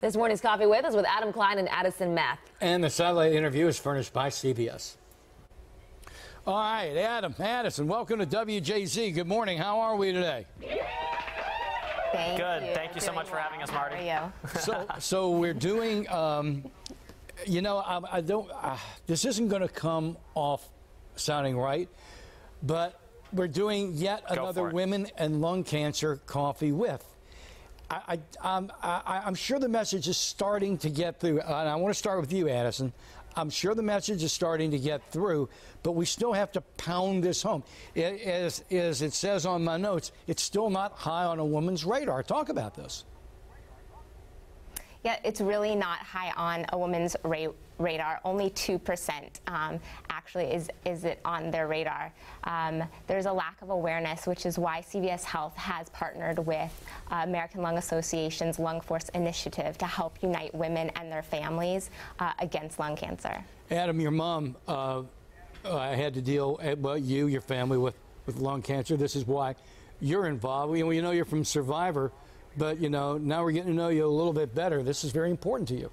This morning's Coffee With is with Adam Klein and Addison Meth. And the satellite interview is furnished by CBS. All right, Addison, welcome to WJZ. Good morning. How are we today? Good. Thank you so much for having us, Marty. How are you? So we're doing, you know, this isn't going to come off sounding right, but we're doing yet another women and lung cancer Coffee With. I'm sure the message is starting to get through, and I want to start with you, Addison. I'm sure the message is starting to get through, but we still have to pound this home. As it says on my notes, it's still not high on a woman's radar. Talk about this. Yeah, it's really not high on a woman's radar. Only 2% actually is it on their radar. There's a lack of awareness, which is why CVS Health has partnered with American Lung Association's Lung Force Initiative to help unite women and their families against lung cancer. Adam, your mom had to deal, well, your family, with lung cancer. This is why you're involved. We know you're from Survivor. But, you know, now we're getting to know you a little bit better. This is very important to you.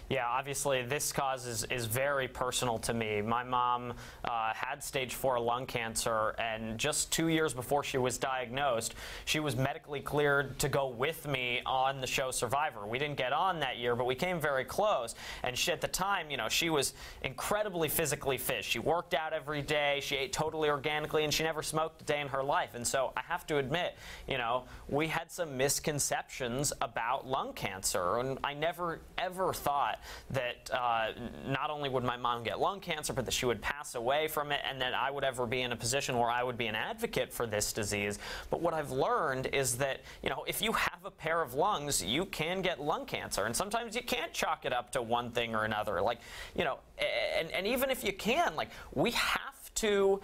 Yeah, obviously this cause is very personal to me. My mom had stage 4 lung cancer, and just 2 years before she was diagnosed, she was medically cleared to go with me on the show Survivor. We didn't get on that year, but we came very close. And she, at the time, you know, she was incredibly physically fit. She worked out every day, she ate totally organically, and she never smoked a day in her life. And so I have to admit, you know, we had some misconceptions about lung cancer, and I never ever thought that not only would my mom get lung cancer, but that she would pass away from it, and that I would ever be in a position where I would be an advocate for this disease. But what I've learned is that, you know, if you have a pair of lungs, you can get lung cancer, and sometimes you can't chalk it up to one thing or another. Like, you know, and even if you can, like, we have to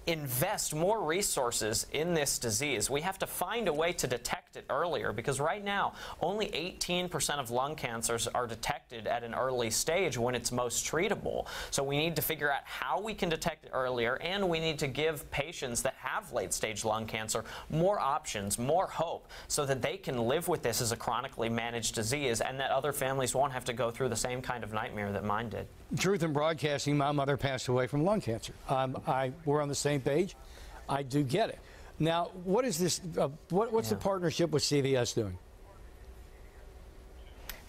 invest more resources in this disease. We have to find a way to detect it earlier, because right now only 18% of lung cancers are detected at an early stage when it's most treatable. So we need to figure out how we can detect it earlier, and we need to give patients that have late-stage lung cancer more options, more hope, so that they can live with this as a chronically managed disease, and that other families won't have to go through the same kind of nightmare that mine did. Truth in broadcasting, my mother passed away from lung cancer. We're on the same page. I do get it. Now, what is this? What's the partnership with CVS doing?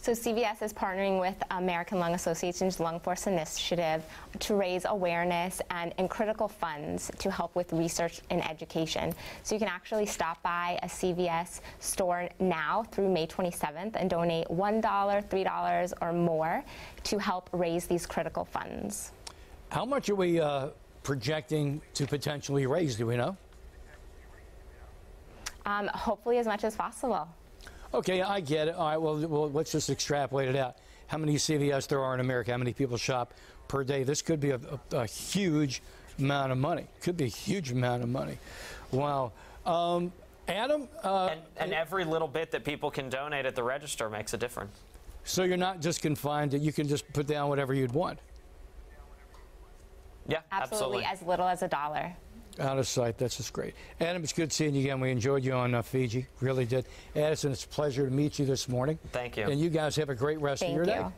So CVS is partnering with American Lung Association's Lung Force Initiative to raise awareness and critical funds to help with research and education. So you can actually stop by a CVS store now through May 27th and donate $1, $3, or more to help raise these critical funds. How much are we projecting to potentially raise, do we know? Hopefully as much as possible. Okay, I get it. All right, well, let's just extrapolate it out. How many CVS there are in America, how many people shop per day? This could be a huge amount of money. Could be a huge amount of money. Wow. Adam? And every little bit that people can donate at the register makes a difference. So you're not just confined to, you can just put down whatever you'd want? Yeah, absolutely. As little as $1. Out of sight. That's just great. Adam, it's good seeing you again. We enjoyed you on Fiji. Really did. Addison, it's a pleasure to meet you this morning. Thank you. And you guys have a great rest of your day. Thank you.